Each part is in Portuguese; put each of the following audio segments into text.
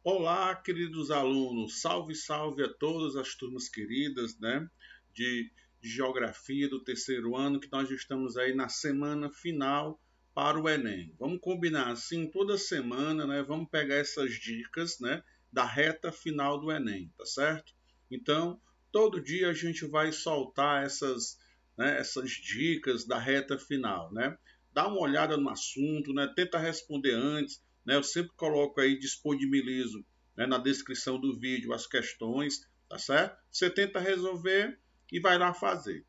Olá, queridos alunos, salve, salve a todas as turmas queridas, né, de Geografia do terceiro ano, que nós estamos aí na semana final para o Enem. Vamos combinar assim, toda semana, né, vamos pegar essas dicas, né, da reta final do Enem, tá certo? Então, todo dia a gente vai soltar essas dicas da reta final, né? Dá uma olhada no assunto, né, tenta responder antes, né? Eu sempre coloco aí, disponibilizo, né, na descrição do vídeo as questões, tá certo? Você tenta resolver e vai lá fazer.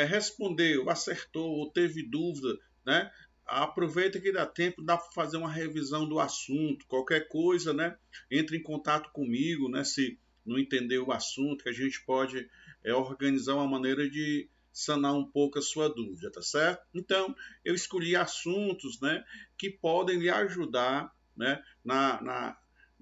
Respondeu, acertou ou teve dúvida, né? Aproveita que dá tempo, dá para fazer uma revisão do assunto, qualquer coisa, né? Entre em contato comigo, né? Se não entender o assunto, que a gente pode organizar uma maneira de sanar um pouco a sua dúvida, tá certo? Então, eu escolhi assuntos, né, que podem lhe ajudar, né, na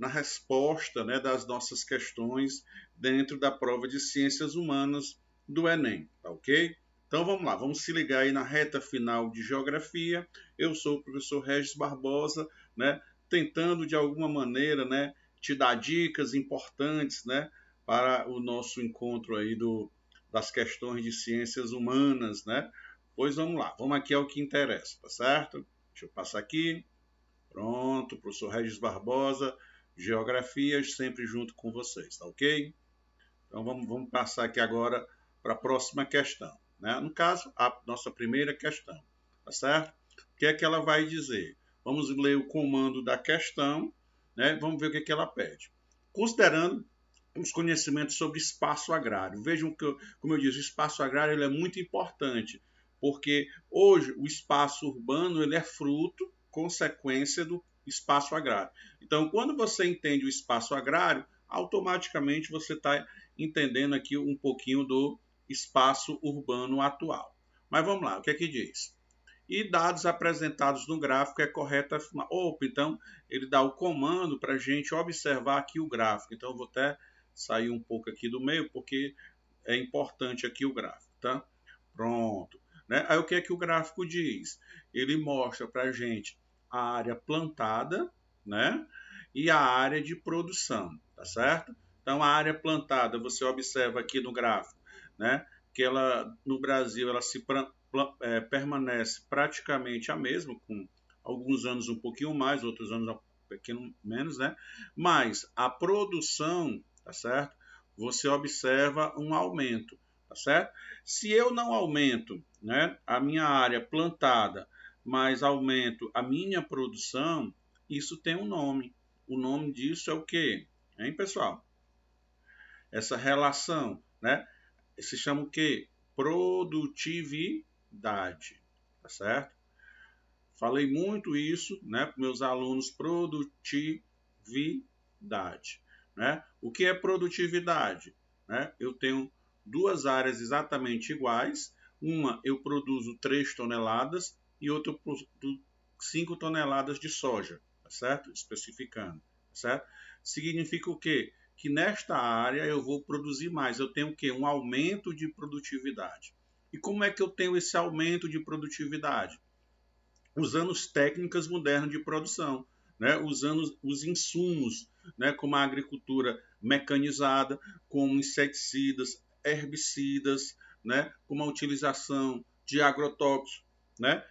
resposta, né, das nossas questões dentro da prova de Ciências Humanas do Enem, tá ok? Então vamos lá, vamos se ligar aí na reta final de Geografia. Eu sou o professor Regis Barbosa, né, tentando de alguma maneira, né, te dar dicas importantes, né, para o nosso encontro aí das questões de ciências humanas, né? Pois vamos lá, vamos aqui ao que interessa, tá certo? Deixa eu passar aqui. Pronto, professor Regis Barbosa, Geografias, sempre junto com vocês, tá ok? Então vamos passar aqui agora para a próxima questão. Né? No caso, a nossa primeira questão, tá certo? O que é que ela vai dizer? Vamos ler o comando da questão, né? Vamos ver o que é que ela pede. Considerando os conhecimentos sobre espaço agrário. Vejam que, como eu disse, o espaço agrário ele é muito importante, porque hoje o espaço urbano ele é fruto, consequência do espaço agrário. Então, quando você entende o espaço agrário, automaticamente você está entendendo aqui um pouquinho do espaço urbano atual. Mas vamos lá, o que é que diz? E dados apresentados no gráfico é correto afirmar. Opa, então ele dá o comando para a gente observar aqui o gráfico. Então eu vou até sair um pouco aqui do meio, porque é importante aqui o gráfico, tá? Pronto. Né? Aí o que é que o gráfico diz? Ele mostra para a gente a área plantada, né? E a área de produção, tá certo? Então a área plantada, você observa aqui no gráfico, né? Que ela no Brasil ela permanece praticamente a mesma, com alguns anos um pouquinho mais, outros anos um pouquinho menos, né? Mas a produção, tá certo? Você observa um aumento, tá certo? Se eu não aumento, né, a minha área plantada, mas aumento a minha produção, isso tem um nome. O nome disso é o quê? Hein, pessoal? Essa relação, né? Se chama o quê? Produtividade, tá certo? Falei muito isso, né, para meus alunos, produtividade, né? O que é produtividade? Né? Eu tenho duas áreas exatamente iguais, uma eu produzo 3 toneladas e outra eu produzo 5 toneladas de soja, tá certo? Especificando, tá certo? Significa o quê? Que nesta área eu vou produzir mais, eu tenho o quê? Um aumento de produtividade. E como é que eu tenho esse aumento de produtividade? Usando as técnicas modernas de produção, né? Usando os insumos, né? Como a agricultura mecanizada, como inseticidas, herbicidas, né? Como a utilização de agrotóxicos, né?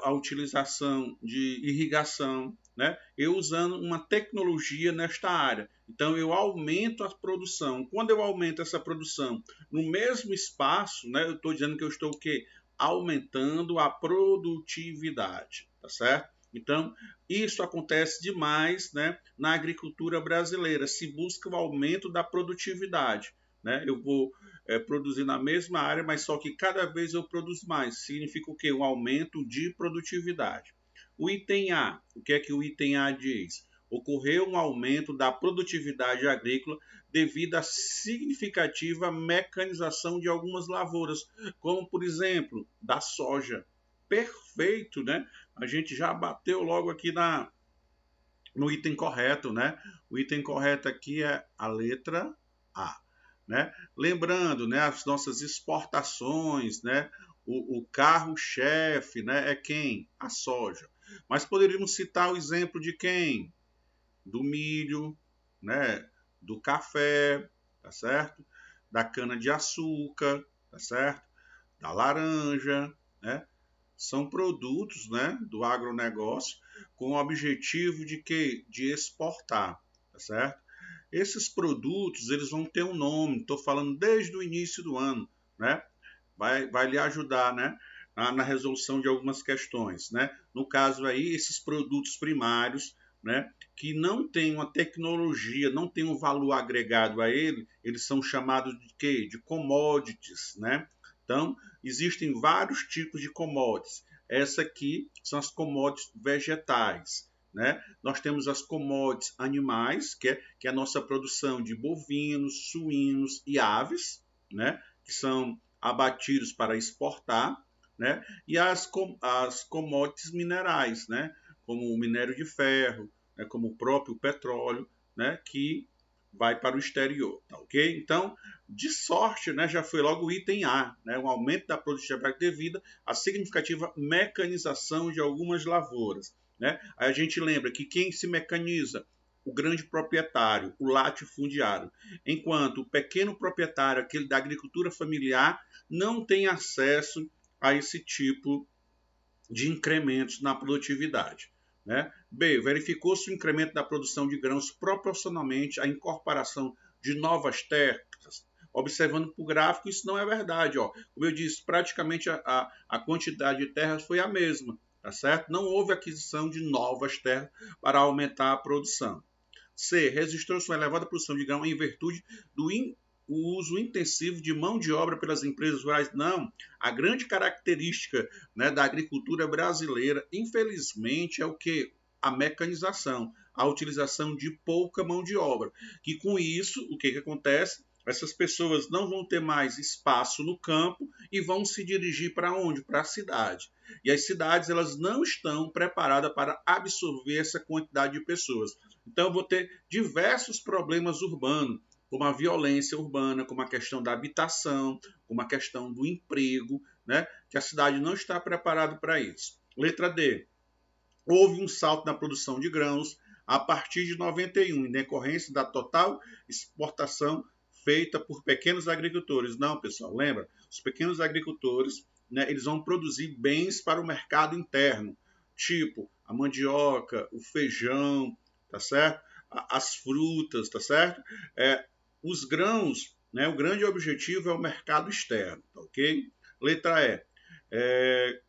A utilização de irrigação, né? Eu usando uma tecnologia nesta área. Então eu aumento a produção. Quando eu aumento essa produção no mesmo espaço, né? Eu estou dizendo que eu estou o quê? Aumentando a produtividade, tá certo? Então, isso acontece demais, né, na agricultura brasileira. Se busca o aumento da produtividade, né? Eu vou produzir na mesma área, mas só que cada vez eu produzo mais. Significa o quê? Um aumento de produtividade. O item A, o que é que o item A diz? Ocorreu um aumento da produtividade agrícola devido à significativa mecanização de algumas lavouras, como por exemplo, da soja. Perfeito, né? A gente já bateu logo aqui no item correto, né? O item correto aqui é a letra A, né? Lembrando, né, as nossas exportações, né? O carro-chefe, né, é quem? A soja. Mas poderíamos citar o exemplo de quem? Do milho, né, do café, tá certo? Da cana-de-açúcar, tá certo? Da laranja, né? São produtos, né, do agronegócio com o objetivo de quê? De exportar, tá certo? Esses produtos, eles vão ter um nome, estou falando desde o início do ano, né? Vai lhe ajudar, né, na resolução de algumas questões, né? No caso aí, esses produtos primários, né, que não têm uma tecnologia, não tem um valor agregado a ele, eles são chamados de quê? De commodities, né? Então, existem vários tipos de commodities. Essa aqui são as commodities vegetais, né? Nós temos as commodities animais, que é a nossa produção de bovinos, suínos e aves, né? Que são abatidos para exportar, né? E as commodities minerais, né? Como o minério de ferro, né? Como o próprio petróleo, né? Que vai para o exterior, tá ok? Então, de sorte, né? Já foi logo o item A, né? Um aumento da produtividade devido à significativa mecanização de algumas lavouras, né? Aí a gente lembra que quem se mecaniza? O grande proprietário, o latifundiário, enquanto o pequeno proprietário, aquele da agricultura familiar, não tem acesso a esse tipo de incrementos na produtividade. Né? B. Verificou-se o incremento da produção de grãos proporcionalmente à incorporação de novas terras. Observando para o gráfico, isso não é verdade. Ó. Como eu disse, praticamente a quantidade de terras foi a mesma. Tá certo? Não houve aquisição de novas terras para aumentar a produção. C. Registrou-se uma elevada produção de grão em virtude do o uso intensivo de mão de obra pelas empresas rurais. Não, a grande característica, né, da agricultura brasileira, infelizmente, é o que? A mecanização, a utilização de pouca mão de obra. Que com isso, o que acontece? Essas pessoas não vão ter mais espaço no campo e vão se dirigir para onde? Para a cidade. E as cidades elas não estão preparadas para absorver essa quantidade de pessoas. Então, eu vou ter diversos problemas urbanos, como a violência urbana, como a questão da habitação, como a questão do emprego, né? Que a cidade não está preparada para isso. Letra D. Houve um salto na produção de grãos a partir de 91, em decorrência da total exportação feita por pequenos agricultores. Não, pessoal, lembra? Os pequenos agricultores, né, eles vão produzir bens para o mercado interno, tipo a mandioca, o feijão, tá certo? As frutas, tá certo? Os grãos, né, o grande objetivo é o mercado externo, tá ok? Letra E.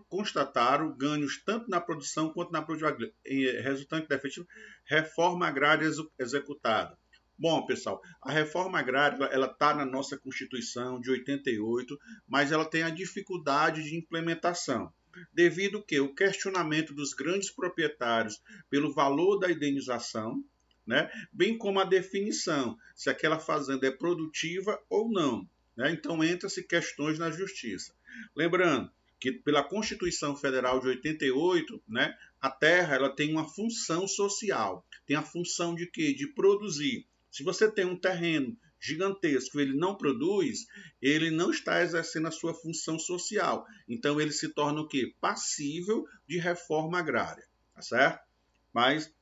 Constataram ganhos tanto na produção quanto na produtividade, resultante da efetiva reforma agrária executada. Bom, pessoal, a reforma agrária ela está na nossa Constituição de 88, mas ela tem a dificuldade de implementação, devido que o questionamento dos grandes proprietários pelo valor da indenização, né, bem como a definição se aquela fazenda é produtiva ou não. Né? Então, entra-se questões na justiça. Lembrando que pela Constituição Federal de 88, né, a terra ela tem uma função social. Tem a função de quê? De produzir. Se você tem um terreno gigantesco, ele não produz, ele não está exercendo a sua função social. Então ele se torna o quê? Passível de reforma agrária, tá certo? Mas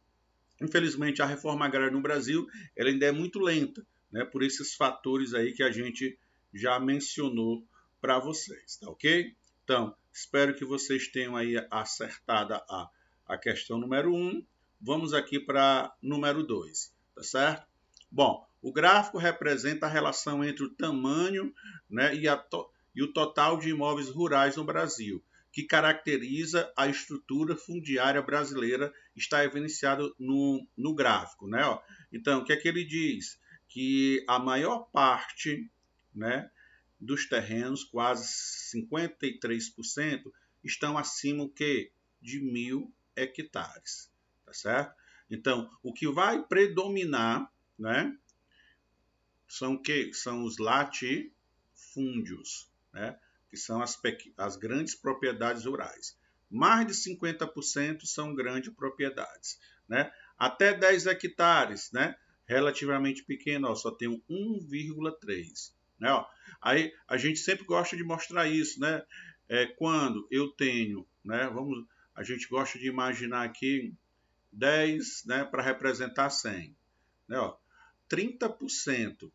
infelizmente a reforma agrária no Brasil ela ainda é muito lenta, né? Por esses fatores aí que a gente já mencionou para vocês, tá ok? Então, espero que vocês tenham aí acertado a questão número 1. Vamos aqui para número 2, tá certo? Bom, o gráfico representa a relação entre o tamanho, né, e o total de imóveis rurais no Brasil, que caracteriza a estrutura fundiária brasileira, está evidenciado no gráfico. Né? Então, o que é que ele diz? Que a maior parte, né, dos terrenos, quase 53%, estão acima o quê? De 1.000 hectares. Tá certo? Então, o que vai predominar, né, são o quê? São os latifúndios, né, que são as grandes propriedades rurais. Mais de 50% são grandes propriedades. Né? Até 10 hectares, né, relativamente pequeno, ó, só tem 1,3. Né? Ó. Aí a gente sempre gosta de mostrar isso, né? Quando eu tenho, né, a gente gosta de imaginar aqui 10, né, para representar 100. né, ó, 30%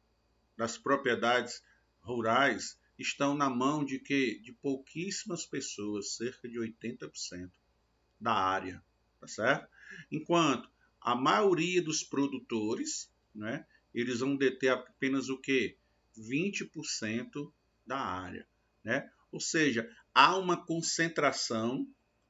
das propriedades rurais estão na mão de quê? De pouquíssimas pessoas, cerca de 80% da área, tá certo? Enquanto a maioria dos produtores, né, eles vão deter apenas o quê? 20% da área, né? Ou seja, há uma concentração,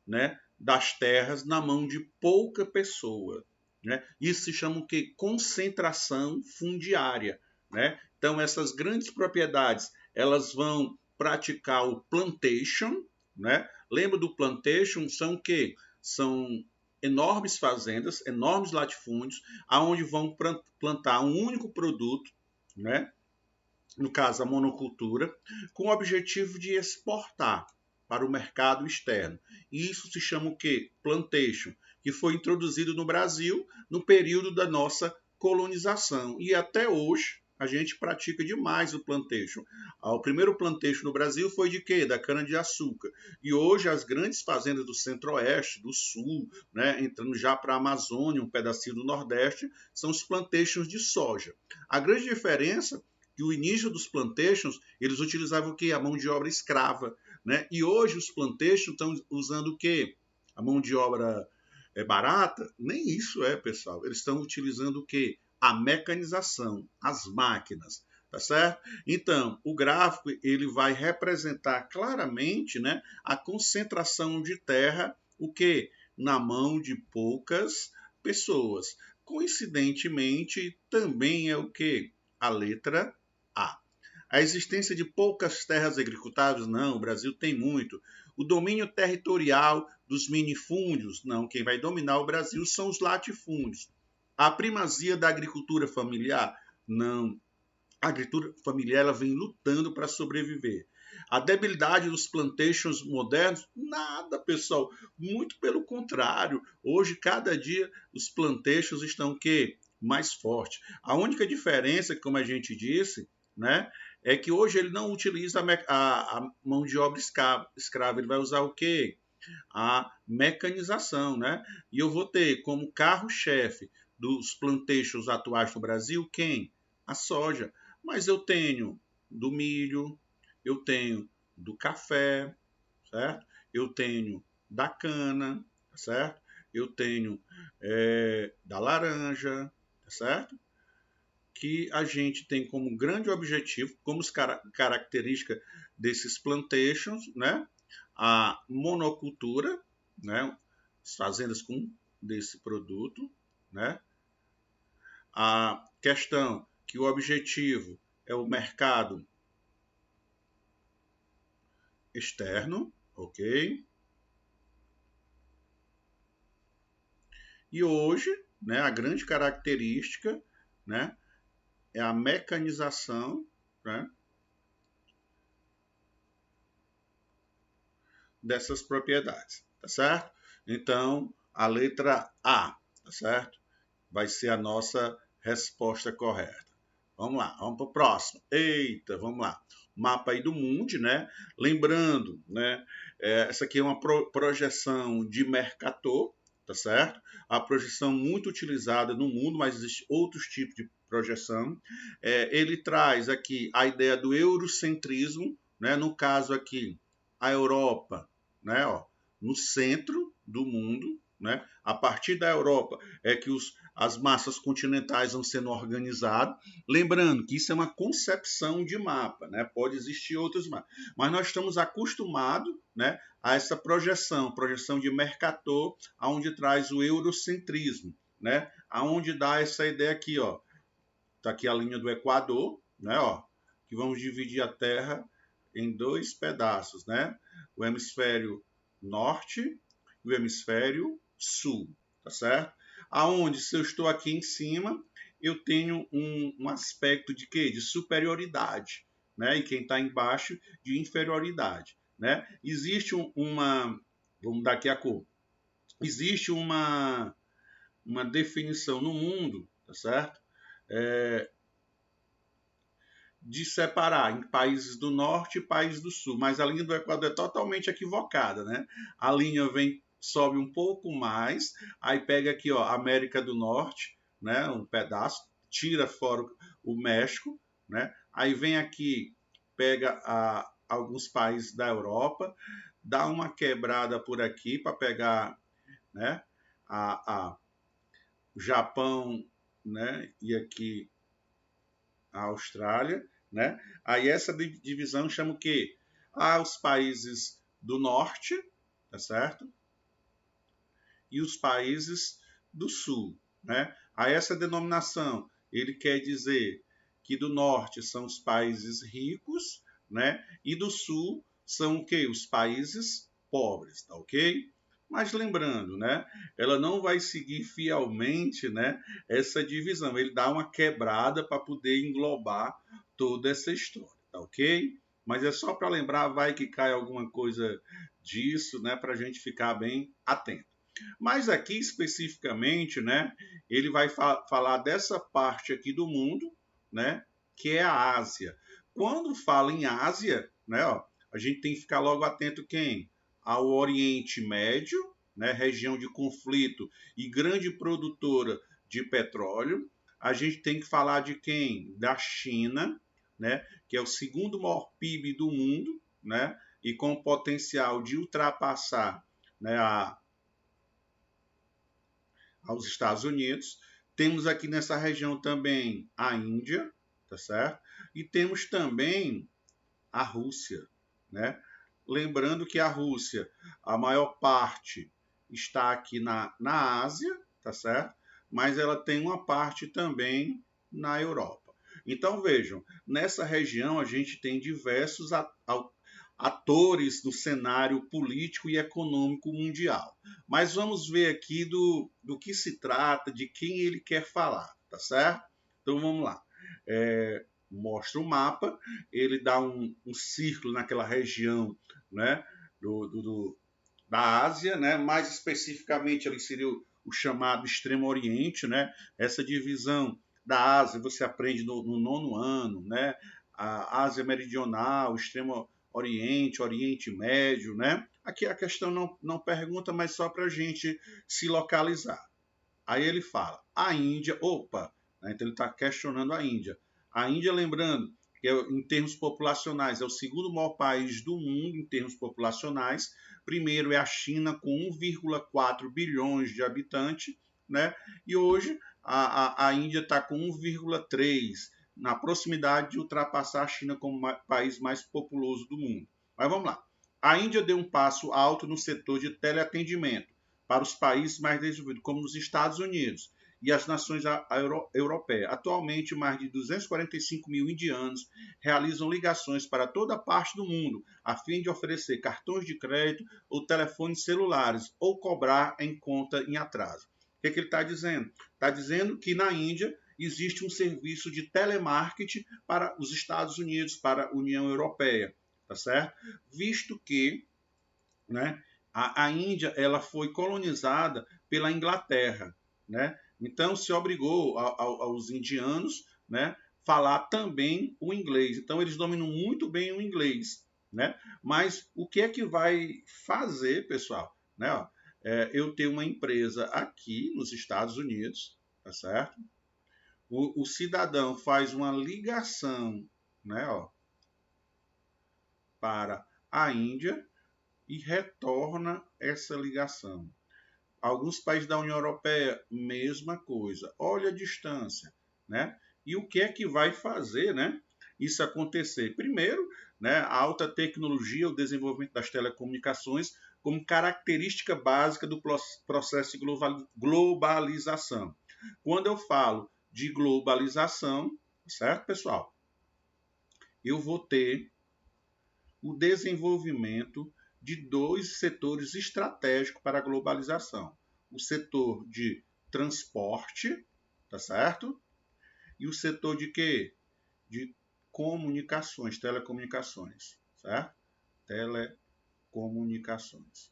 né, das terras na mão de pouca pessoa, né? Isso se chama o quê? Concentração fundiária, né? Então essas grandes propriedades, elas vão praticar o plantation, né? Lembra do plantation? São o quê? São enormes fazendas, enormes latifúndios, aonde vão plantar um único produto, né? No caso a monocultura, com o objetivo de exportar para o mercado externo. E isso se chama o quê? Plantation, que foi introduzido no Brasil no período da nossa colonização. E até hoje a gente pratica demais o plantation. O primeiro plantation no Brasil foi de quê? Da cana-de-açúcar. E hoje as grandes fazendas do centro-oeste, do sul, né, entrando já para a Amazônia, um pedacinho do nordeste, são os plantations de soja. A grande diferença que o início dos plantations, eles utilizavam o quê? A mão de obra escrava, né? E hoje os plantations estão usando o quê? A mão de obra barata? Nem isso é, pessoal. Eles estão utilizando o quê? A mecanização, as máquinas, tá certo? Então, o gráfico ele vai representar claramente, né, a concentração de terra, o quê? Na mão de poucas pessoas. Coincidentemente, também é o quê? A letra A. A existência de poucas terras agricultáveis? Não, o Brasil tem muito. O domínio territorial dos minifúndios? Não, quem vai dominar o Brasil são os latifúndios. A primazia da agricultura familiar? Não. A agricultura familiar ela vem lutando para sobreviver. A debilidade dos plantations modernos? Nada, pessoal. Muito pelo contrário. Hoje, cada dia, os plantations estão o quê? Mais fortes. A única diferença, como a gente disse, né, é que hoje ele não utiliza a mão de obra escrava. Ele vai usar o quê? A mecanização, né? E eu vou ter como carro-chefe dos plantations atuais no Brasil quem? A soja. Mas eu tenho do milho, eu tenho do café, certo? Eu tenho da cana, certo? Eu tenho da laranja, certo? Que a gente tem como grande objetivo, como característica desses plantations, né? A monocultura, né? As fazendas com desse produto, né? A questão que o objetivo é o mercado externo, ok? E hoje, né, a grande característica, né, é a mecanização, né, dessas propriedades, tá certo? Então, a letra A, tá certo? Vai ser a nossa resposta correta. Vamos lá, vamos para o próximo. Eita, vamos lá. Mapa aí do mundo, né? Lembrando, né? Essa aqui é uma projeção de Mercator, tá certo? A projeção muito utilizada no mundo, mas existem outros tipos de projeção. Ele traz aqui a ideia do eurocentrismo, né? No caso aqui, a Europa, né? Ó, no centro do mundo, né? A partir da Europa é que as massas continentais vão sendo organizadas. Lembrando que isso é uma concepção de mapa, né? Pode existir outros mapas, mas nós estamos acostumados, né, a essa projeção de Mercator, aonde traz o eurocentrismo, né? Aonde dá essa ideia aqui, ó. Tá aqui a linha do Equador, né, ó, que vamos dividir a Terra em dois pedaços, né? O hemisfério norte e o hemisfério sul, tá certo? Aonde, se eu estou aqui em cima, eu tenho um aspecto de quê? De superioridade, né? E quem está embaixo, de inferioridade, né? Existe uma, vamos dar aqui a cor, existe uma definição no mundo, tá certo? De separar em países do norte e países do sul, mas a linha do Equador é totalmente equivocada, né? A linha sobe um pouco mais, aí pega aqui, ó, América do Norte, né, um pedaço, tira fora o México, né? Aí vem aqui, pega alguns países da Europa, dá uma quebrada por aqui para pegar, né, o Japão, né, e aqui a Austrália, né? Aí essa divisão chama o quê? Os países do norte, tá certo? E os países do sul, né? Aí essa denominação, ele quer dizer que do norte são os países ricos, né? E do sul são o quê? Os países pobres, tá ok? Mas lembrando, né? Ela não vai seguir fielmente, né? Essa divisão. Ele dá uma quebrada para poder englobar toda essa história, tá ok? Mas é só para lembrar, vai que cai alguma coisa disso, né? Para a gente ficar bem atento. Mas aqui especificamente, né, ele vai falar dessa parte aqui do mundo, né, que é a Ásia. Quando fala em Ásia, né, ó, a gente tem que ficar logo atento quem? Ao Oriente Médio, né, região de conflito e grande produtora de petróleo. A gente tem que falar de quem? Da China, né, que é o segundo maior PIB do mundo, né, e com potencial de ultrapassar, né, aos Estados Unidos. Temos aqui nessa região também a Índia, tá certo? E temos também a Rússia, né? Lembrando que a Rússia, a maior parte está aqui na Ásia, tá certo? Mas ela tem uma parte também na Europa. Então vejam, nessa região a gente tem diversos atores no cenário político e econômico mundial. Mas vamos ver aqui do que se trata, de quem ele quer falar, tá certo? Então vamos lá. Mostra o mapa, ele dá um círculo naquela região, né, da Ásia, né, mais especificamente ali seria o chamado Extremo Oriente, né, essa divisão da Ásia você aprende no 9º ano, né, a Ásia Meridional, Extremo Oriente, Oriente Médio, né? Aqui a questão não pergunta, mas só para a gente se localizar. Aí ele fala, a Índia, opa, né? Então ele está questionando a Índia. A Índia, lembrando, que em termos populacionais é o segundo maior país do mundo em termos populacionais. Primeiro é a China, com 1,4 bilhões de habitantes, né? E hoje a Índia está com 1,3, na proximidade de ultrapassar a China como o país mais populoso do mundo. Mas vamos lá. A Índia deu um passo alto no setor de teleatendimento para os países mais desenvolvidos, como os Estados Unidos e as nações europeias. Atualmente, mais de 245 mil indianos realizam ligações para toda parte do mundo, a fim de oferecer cartões de crédito ou telefones celulares, ou cobrar em conta em atraso. O que ele está dizendo? Está dizendo que na Índia existe um serviço de telemarketing para os Estados Unidos, para a União Europeia, tá certo? Visto que, né, a Índia ela foi colonizada pela Inglaterra, né? Então se obrigou aos indianos, né, falar também o inglês. Então eles dominam muito bem o inglês, né? Mas o que é que vai fazer, pessoal? Né? Eu tenho uma empresa aqui nos Estados Unidos, tá certo? O cidadão faz uma ligação, né, para a Índia e retorna essa ligação. Alguns países da União Europeia, mesma coisa. Olha a distância, né? E o que é que vai fazer, né, isso acontecer? Primeiro, né, a alta tecnologia, o desenvolvimento das telecomunicações como característica básica do processo de globalização. Quando eu falo de globalização, certo, pessoal? Eu vou ter o desenvolvimento de dois setores estratégicos para a globalização. O setor de transporte, tá certo? E o setor de quê? De comunicações, telecomunicações, certo? Telecomunicações.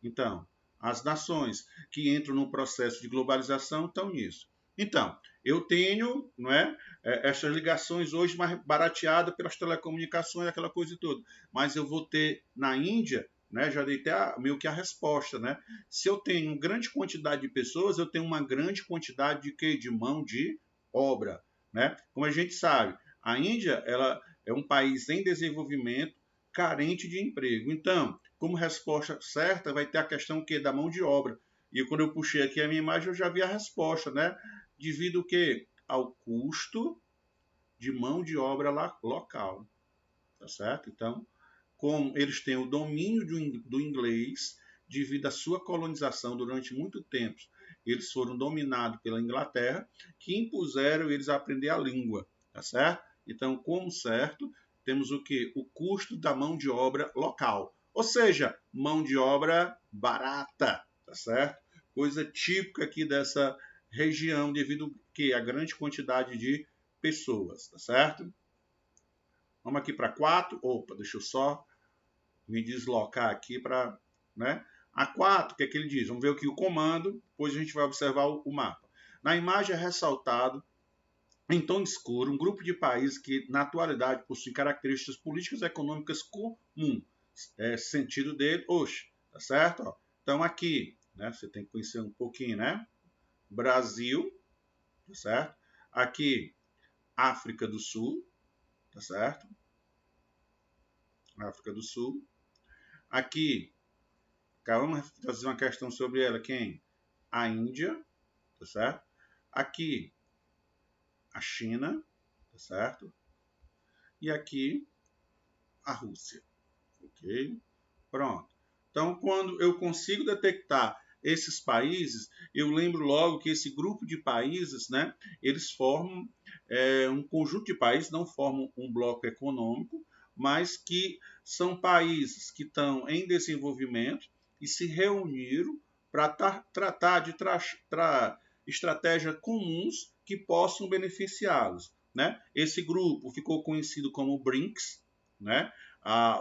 Então, as nações que entram no processo de globalização estão nisso. Então, eu tenho, não é, essas ligações hoje mais barateadas pelas telecomunicações, aquela coisa e tudo. Mas eu vou ter na Índia, né, já dei até meio que a resposta, né? Se eu tenho uma grande quantidade de pessoas, eu tenho uma grande quantidade de quê? De mão de obra, né? Como a gente sabe, a Índia ela é um país em desenvolvimento carente de emprego. Então, como resposta certa, vai ter a questão que da mão de obra. E quando eu puxei aqui a minha imagem, eu já vi a resposta, né? Devido o quê? Ao custo de mão de obra local, tá certo? Então, como eles têm o domínio do inglês, devido à sua colonização durante muito tempo, eles foram dominados pela Inglaterra, que impuseram eles a aprender a língua, tá certo? Então, como certo, temos o que? O custo da mão de obra local, ou seja, mão de obra barata, tá certo? Coisa típica aqui dessa região, devido que a grande quantidade de pessoas, tá certo? Vamos aqui para 4. Opa, deixa eu só me deslocar aqui para, né? A 4, o que é que ele diz? Vamos ver aqui o comando, depois a gente vai observar o mapa. Na imagem é ressaltado, em tom escuro, um grupo de países que, na atualidade, possuem características políticas e econômicas comuns. Sentido dele, oxe, tá certo? Ó. Então aqui, né? Você tem que conhecer um pouquinho, né? Brasil, tá certo? Aqui, África do Sul, tá certo? África do Sul. Aqui, vamos fazer uma questão sobre ela. Quem? A Índia, tá certo? Aqui, a China, tá certo? E aqui, a Rússia, ok? Pronto. Então, quando eu consigo detectar esses países, eu lembro logo que esse grupo de países, né, eles formam um conjunto de países, não formam um bloco econômico, mas que são países que estão em desenvolvimento e se reuniram para tratar de estratégias comuns que possam beneficiá-los, né? Esse grupo ficou conhecido como BRICS, né?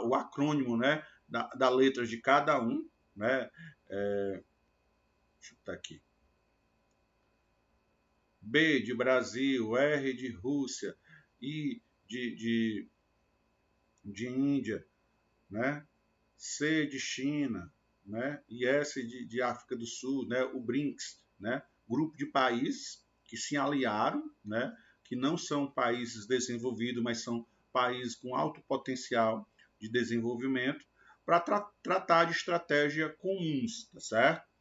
O acrônimo, né, da letra de cada um, né? Deixa eu botar aqui. B de Brasil, R de Rússia, I de Índia, né? C de China, né? E S de África do Sul, né? O BRICS, né? Grupo de países que se aliaram, né? Que não são países desenvolvidos, mas são países com alto potencial de desenvolvimento, para tratar de estratégias comuns, tá certo?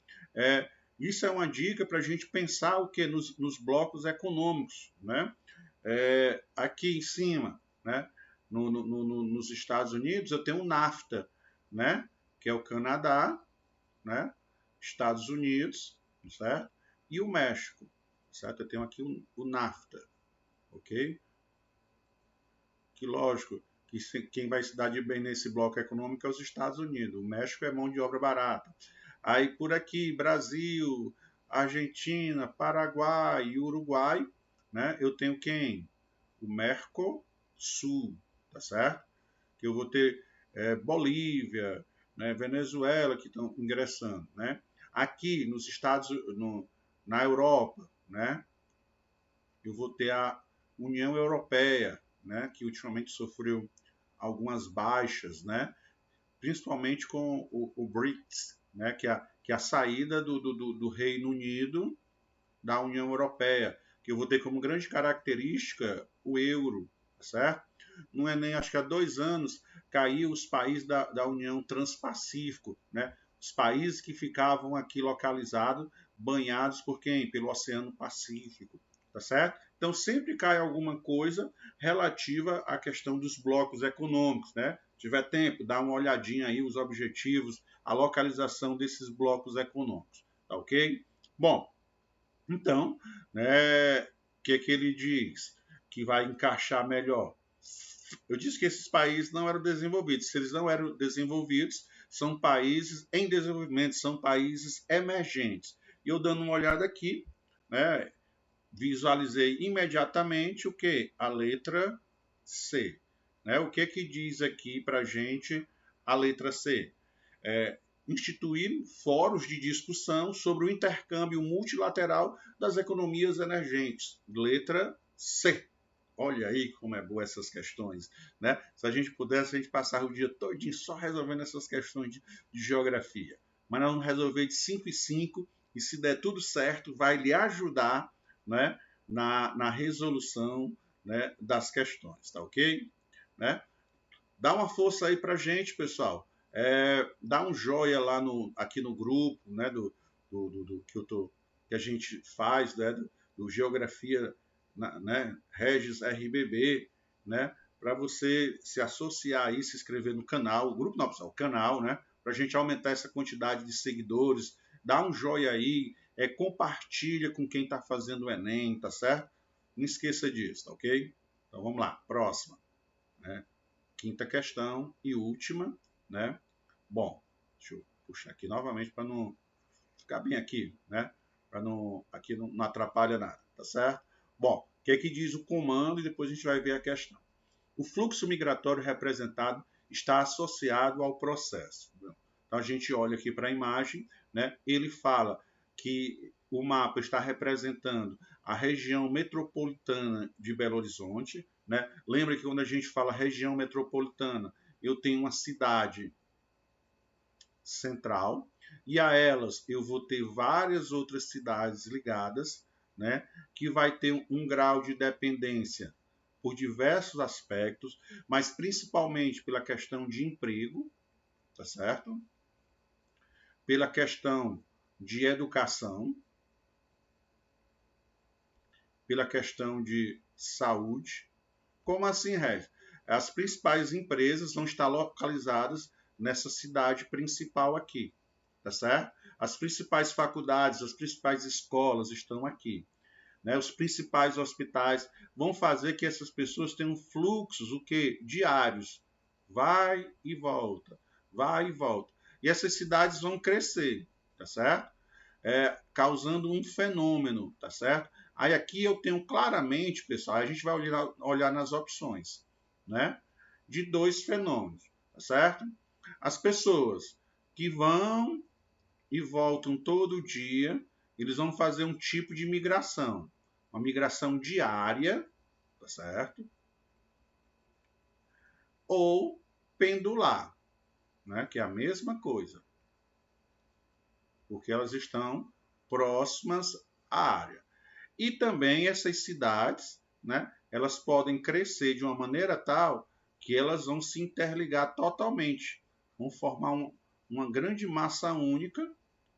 Isso é uma dica para a gente pensar o que nos blocos econômicos, né? Aqui em cima, né? Nos Estados Unidos, eu tenho o NAFTA, né? Que é o Canadá, né? Estados Unidos, certo? E o México, certo? Eu tenho aqui o NAFTA, ok? Que lógico que quem vai se dar de bem nesse bloco econômico é os Estados Unidos. O México é mão de obra barata. Aí por aqui, Brasil, Argentina, Paraguai e Uruguai, né? Eu tenho quem? O Mercosul, tá certo? Que eu vou ter Bolívia, né? Venezuela que estão ingressando, né? Aqui nos na Europa, né? Eu vou ter a União Europeia, né? Que ultimamente sofreu algumas baixas, né? Principalmente com o BRICS, né? Que é a saída do Reino Unido da União Europeia, que eu vou ter como grande característica o euro, tá certo? No Enem, acho que há 2 anos, caiu os países da União Transpacífico, né? Os países que ficavam aqui localizados, banhados por quem? Pelo Oceano Pacífico, tá certo? Então, sempre cai alguma coisa relativa à questão dos blocos econômicos, né? Se tiver tempo, dá uma olhadinha aí os objetivos, a localização desses blocos econômicos, tá ok? Bom, então, né, o que ele diz que vai encaixar melhor? Eu disse que esses países não eram desenvolvidos. Se eles não eram desenvolvidos, são países em desenvolvimento, são países emergentes. E eu dando uma olhada aqui, né, visualizei imediatamente o que? A letra C. Né? O que diz aqui para a gente a letra C? Instituir fóruns de discussão sobre o intercâmbio multilateral das economias emergentes. Letra C. Olha aí como é boa essas questões, né? Se a gente pudesse, a gente passava o dia todinho só resolvendo essas questões de geografia. Mas nós vamos resolver de 5 em 5 e se der tudo certo, vai lhe ajudar, né, na resolução, né, das questões, tá ok? Né? Dá uma força aí pra gente, pessoal. Dá um joia lá aqui no grupo, né, que a gente faz, né, do Geografia, né, Regis RBB, né, para você se associar aí, se inscrever no canal, o grupo não, pessoal, o canal, né, para a gente aumentar essa quantidade de seguidores. Dá um joia aí, compartilha com quem está fazendo o Enem, tá certo? Não esqueça disso, tá ok? Então vamos lá, próxima, né? Quinta questão e última, né? Bom, deixa eu puxar aqui novamente para não ficar bem aqui, né? Para não aqui não atrapalha nada, tá certo? Bom, o que é que diz o comando e depois a gente vai ver a questão. O fluxo migratório representado está associado ao processo. Então a gente olha aqui para a imagem, né? Ele fala que o mapa está representando a região metropolitana de Belo Horizonte, né? Lembra que quando a gente fala região metropolitana, eu tenho uma cidade central e a elas eu vou ter várias outras cidades ligadas, né? Que vai ter um grau de dependência por diversos aspectos, mas principalmente pela questão de emprego, tá certo? Pela questão de educação, pela questão de saúde. Como assim, Regis? As principais empresas vão estar localizadas nessa cidade principal aqui, tá certo? As principais faculdades, as principais escolas estão aqui. Né? Os principais hospitais vão fazer que essas pessoas tenham fluxos, o quê? Diários. Vai e volta, vai e volta. E essas cidades vão crescer, tá certo? Causando um fenômeno, tá certo? Aí aqui eu tenho claramente, pessoal, a gente vai olhar nas opções, né? De dois fenômenos, tá certo? As pessoas que vão e voltam todo dia, eles vão fazer um tipo de migração, uma migração diária, tá certo? Ou pendular, né? Que é a mesma coisa, porque elas estão próximas à área. E também essas cidades, né, elas podem crescer de uma maneira tal que elas vão se interligar totalmente, vão formar uma grande massa única,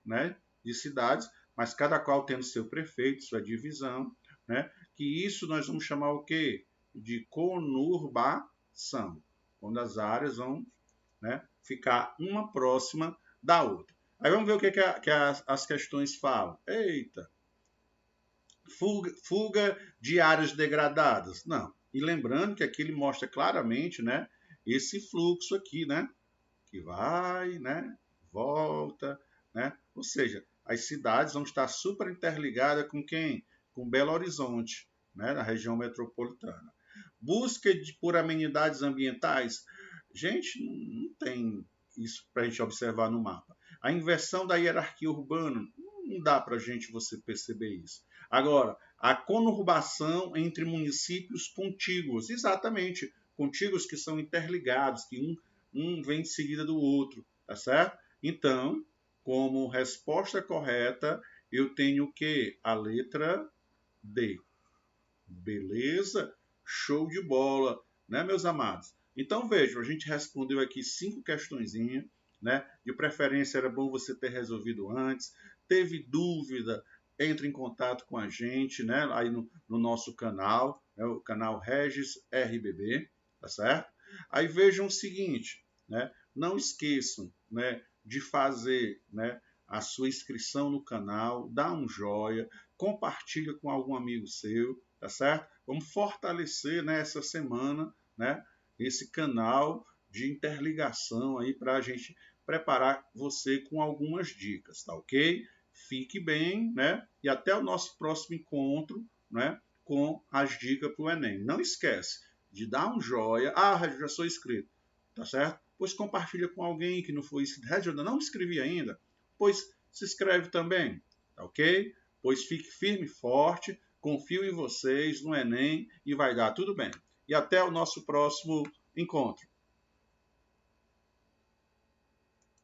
né, de cidades, mas cada qual tendo seu prefeito, sua divisão, né, que isso nós vamos chamar o quê? De conurbação, quando as áreas vão, né, ficar uma próxima da outra. Aí vamos ver o que as questões falam. Eita! Fuga de áreas degradadas. Não. E lembrando que aqui ele mostra claramente, né, esse fluxo aqui, né, que vai, né, volta, né? Ou seja, as cidades vão estar super interligadas com quem? Com Belo Horizonte, né, na região metropolitana. Busca por amenidades ambientais. Gente, não tem isso para a gente observar no mapa. A inversão da hierarquia urbana, não dá para a gente você perceber isso. Agora, a conurbação entre municípios contíguos, exatamente, contíguos que são interligados, que um vem em seguida do outro, tá certo? Então, como resposta correta, eu tenho o quê? A letra D. Beleza? Show de bola, né, meus amados? Então, vejam, a gente respondeu aqui 5 questõezinhas, né? De preferência era bom você ter resolvido antes. Teve dúvida, entre em contato com a gente, né? Aí no nosso canal, né? O canal Regis RBB, tá certo? Aí vejam o seguinte, né? Não esqueçam, né, de fazer, né, a sua inscrição no canal, dá um joia, compartilha com algum amigo seu, tá certo? Vamos fortalecer, né, essa semana, né, esse canal de interligação aí para a gente preparar você com algumas dicas, tá ok? Fique bem, né? E até o nosso próximo encontro, né, com as dicas para o Enem. Não esquece de dar um joia. Ah, já sou inscrito, tá certo? Pois compartilha com alguém que não foi inscrito. Eu não me inscrevi ainda. Pois se inscreve também, tá ok? Pois fique firme e forte, confio em vocês, no Enem e vai dar tudo bem. E até o nosso próximo encontro.